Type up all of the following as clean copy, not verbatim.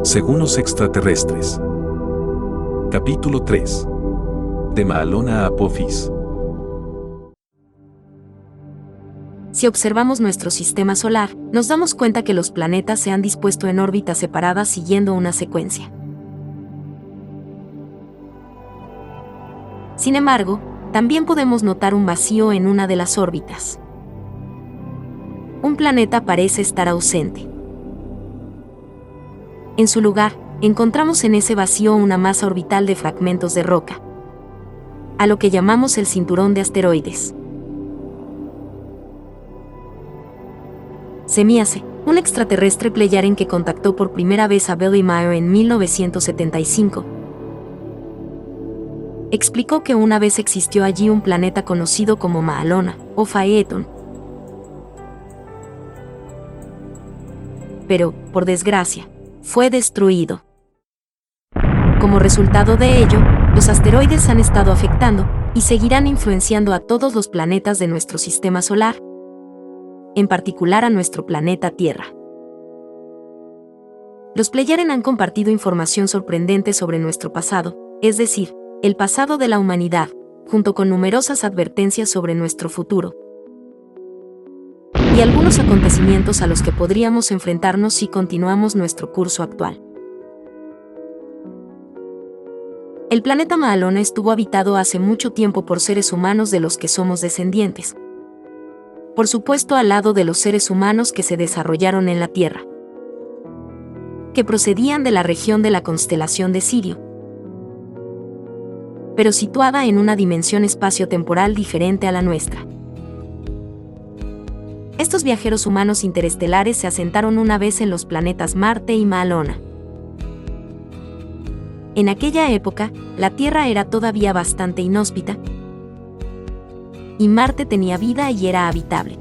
Según los extraterrestres. Capítulo 3. De Maalona a Apophis. Si observamos nuestro sistema solar, nos damos cuenta que los planetas se han dispuesto en órbitas separadas siguiendo una secuencia. Sin embargo, también podemos notar un vacío en una de las órbitas. Un planeta parece estar ausente. En su lugar, encontramos en ese vacío una masa orbital de fragmentos de roca, a lo que llamamos el cinturón de asteroides. Semiace, un extraterrestre Pleyaren que contactó por primera vez a Billy Meier en 1975, explicó que una vez existió allí un planeta conocido como Maalona, o Phaeton. Pero, por desgracia, fue destruido. Como resultado de ello, los asteroides han estado afectando y seguirán influenciando a todos los planetas de nuestro sistema solar, en particular a nuestro planeta Tierra. Los Pleyaren han compartido información sorprendente sobre nuestro pasado, es decir, el pasado de la humanidad, junto con numerosas advertencias sobre nuestro futuro, y algunos acontecimientos a los que podríamos enfrentarnos si continuamos nuestro curso actual. El planeta Maalona estuvo habitado hace mucho tiempo por seres humanos de los que somos descendientes. Por supuesto, al lado de los seres humanos que se desarrollaron en la Tierra, que procedían de la región de la constelación de Sirio, pero situada en una dimensión espacio-temporal diferente a la nuestra. Estos viajeros humanos interestelares se asentaron una vez en los planetas Marte y Maalona. En aquella época, la Tierra era todavía bastante inhóspita, y Marte tenía vida y era habitable,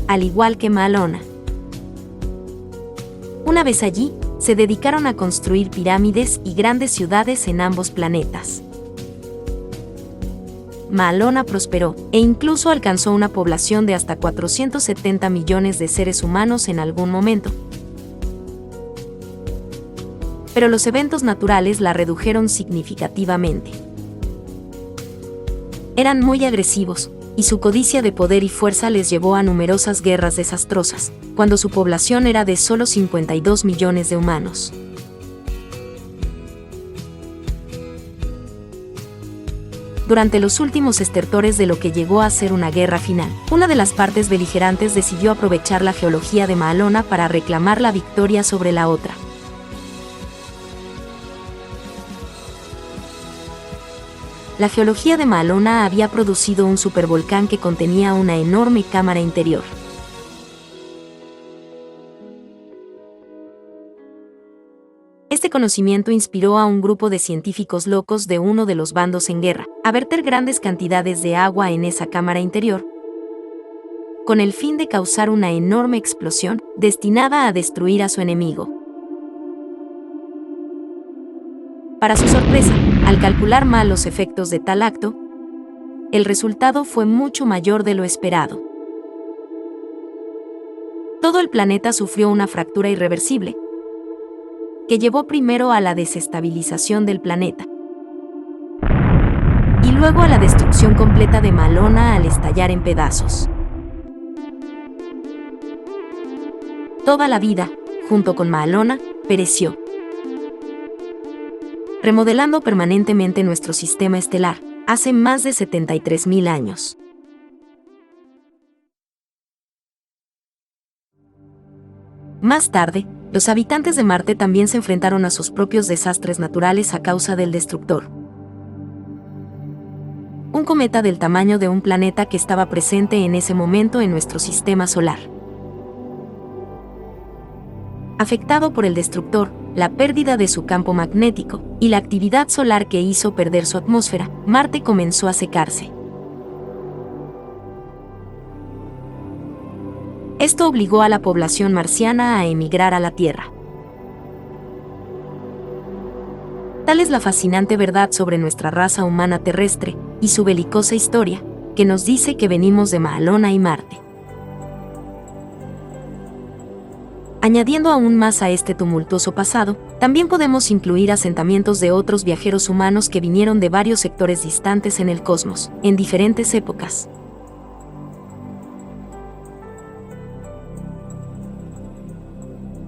al igual que Maalona. Una vez allí, se dedicaron a construir pirámides y grandes ciudades en ambos planetas. Maalona prosperó, e incluso alcanzó una población de hasta 470 millones de seres humanos en algún momento. Pero los eventos naturales la redujeron significativamente. Eran muy agresivos, y su codicia de poder y fuerza les llevó a numerosas guerras desastrosas, cuando su población era de solo 52 millones de humanos. Durante los últimos estertores de lo que llegó a ser una guerra final, una de las partes beligerantes decidió aprovechar la geología de Maalona para reclamar la victoria sobre la otra. La geología de Maalona había producido un supervolcán que contenía una enorme cámara interior. Este conocimiento inspiró a un grupo de científicos locos de uno de los bandos en guerra a verter grandes cantidades de agua en esa cámara interior, con el fin de causar una enorme explosión destinada a destruir a su enemigo. Para su sorpresa, al calcular mal los efectos de tal acto, el resultado fue mucho mayor de lo esperado. Todo el planeta sufrió una fractura irreversible, que llevó primero a la desestabilización del planeta, y luego a la destrucción completa de Maalona al estallar en pedazos. Toda la vida, junto con Maalona, pereció, remodelando permanentemente nuestro sistema estelar, hace más de 73.000 años. Más tarde, los habitantes de Marte también se enfrentaron a sus propios desastres naturales a causa del destructor. Un cometa del tamaño de un planeta que estaba presente en ese momento en nuestro sistema solar. Afectado por el destructor, la pérdida de su campo magnético y la actividad solar que hizo perder su atmósfera, Marte comenzó a secarse. Esto obligó a la población marciana a emigrar a la Tierra. Tal es la fascinante verdad sobre nuestra raza humana terrestre y su belicosa historia, que nos dice que venimos de Maalona y Marte. Añadiendo aún más a este tumultuoso pasado, también podemos incluir asentamientos de otros viajeros humanos que vinieron de varios sectores distantes en el cosmos, en diferentes épocas.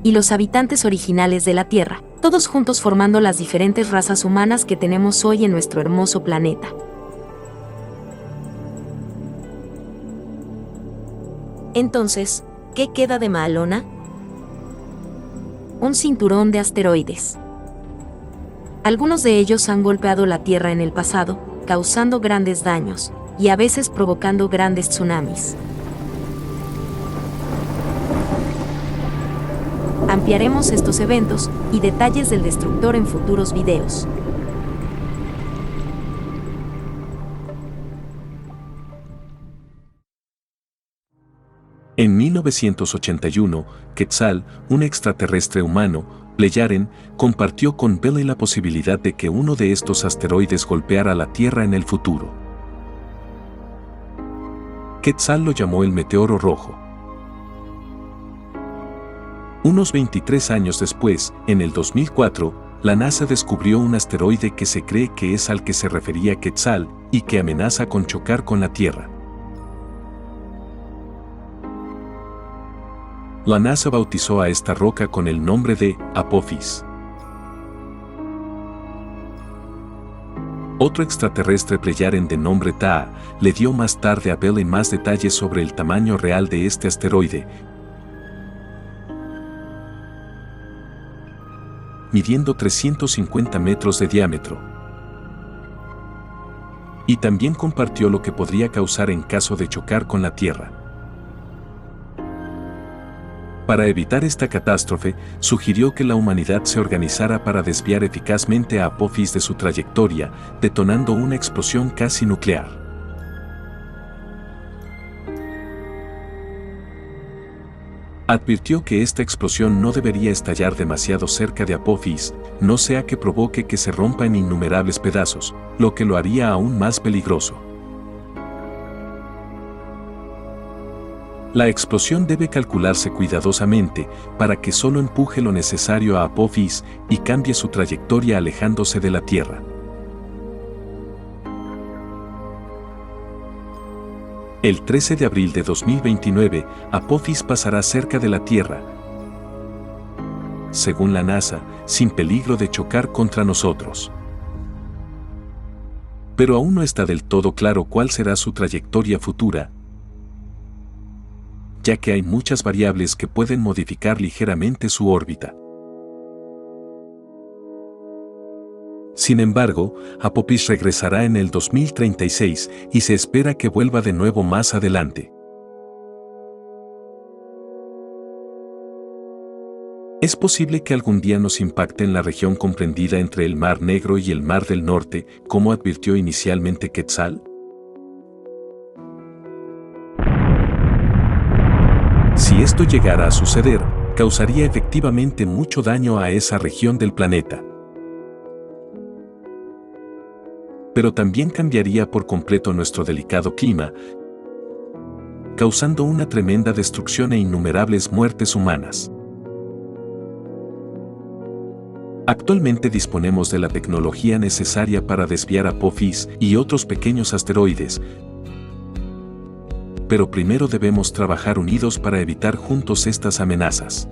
Y los habitantes originales de la Tierra, todos juntos formando las diferentes razas humanas que tenemos hoy en nuestro hermoso planeta. Entonces, ¿qué queda de Maalona? Un cinturón de asteroides. Algunos de ellos han golpeado la Tierra en el pasado, causando grandes daños, y a veces provocando grandes tsunamis. Ampliaremos estos eventos y detalles del destructor en futuros videos. En 1981, Quetzal, un extraterrestre humano, Pleyaren, compartió con Vela la posibilidad de que uno de estos asteroides golpeara la Tierra en el futuro. Quetzal lo llamó el meteoro rojo. Unos 23 años después, en el 2004, la NASA descubrió un asteroide que se cree que es al que se refería Quetzal y que amenaza con chocar con la Tierra. La NASA bautizó a esta roca con el nombre de Apophis. Otro extraterrestre Pleyaren de nombre Taa le dio más tarde a Vela más detalles sobre el tamaño real de este asteroide, midiendo 350 metros de diámetro. Y también compartió lo que podría causar en caso de chocar con la Tierra. Para evitar esta catástrofe, sugirió que la humanidad se organizara para desviar eficazmente a Apophis de su trayectoria, detonando una explosión casi nuclear. Advirtió que esta explosión no debería estallar demasiado cerca de Apophis, no sea que provoque que se rompa en innumerables pedazos, lo que lo haría aún más peligroso. La explosión debe calcularse cuidadosamente para que solo empuje lo necesario a Apophis y cambie su trayectoria alejándose de la Tierra. El 13 de abril de 2029, Apophis pasará cerca de la Tierra, según la NASA, sin peligro de chocar contra nosotros. Pero aún no está del todo claro cuál será su trayectoria futura, ya que hay muchas variables que pueden modificar ligeramente su órbita. Sin embargo, Apophis regresará en el 2036 y se espera que vuelva de nuevo más adelante. Es posible que algún día nos impacte en la región comprendida entre el Mar Negro y el Mar del Norte, como advirtió inicialmente Quetzal. Si esto llegara a suceder, causaría efectivamente mucho daño a esa región del planeta. Pero también cambiaría por completo nuestro delicado clima, causando una tremenda destrucción e innumerables muertes humanas. Actualmente disponemos de la tecnología necesaria para desviar Apophis y otros pequeños asteroides, pero primero debemos trabajar unidos para evitar juntos estas amenazas.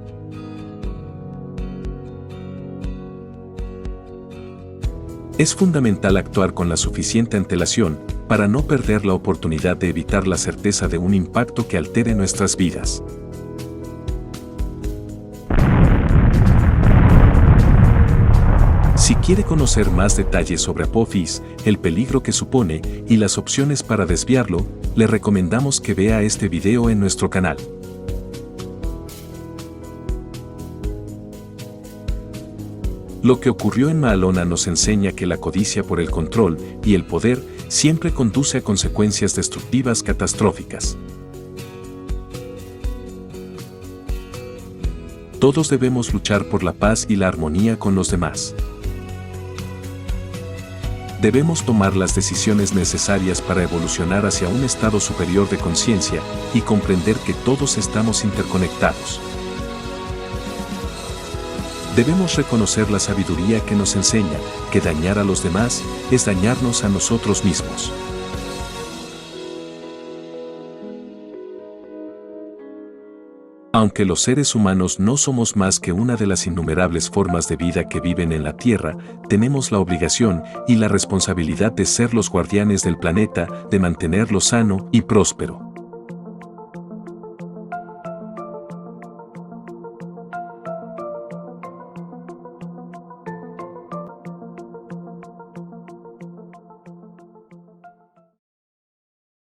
Es fundamental actuar con la suficiente antelación para no perder la oportunidad de evitar la certeza de un impacto que altere nuestras vidas. Si quiere conocer más detalles sobre Apophis, el peligro que supone y las opciones para desviarlo, le recomendamos que vea este video en nuestro canal. Lo que ocurrió en Maalona nos enseña que la codicia por el control y el poder siempre conduce a consecuencias destructivas catastróficas. Todos debemos luchar por la paz y la armonía con los demás. Debemos tomar las decisiones necesarias para evolucionar hacia un estado superior de conciencia y comprender que todos estamos interconectados. Debemos reconocer la sabiduría que nos enseña que dañar a los demás es dañarnos a nosotros mismos. Aunque los seres humanos no somos más que una de las innumerables formas de vida que viven en la Tierra, tenemos la obligación y la responsabilidad de ser los guardianes del planeta, de mantenerlo sano y próspero.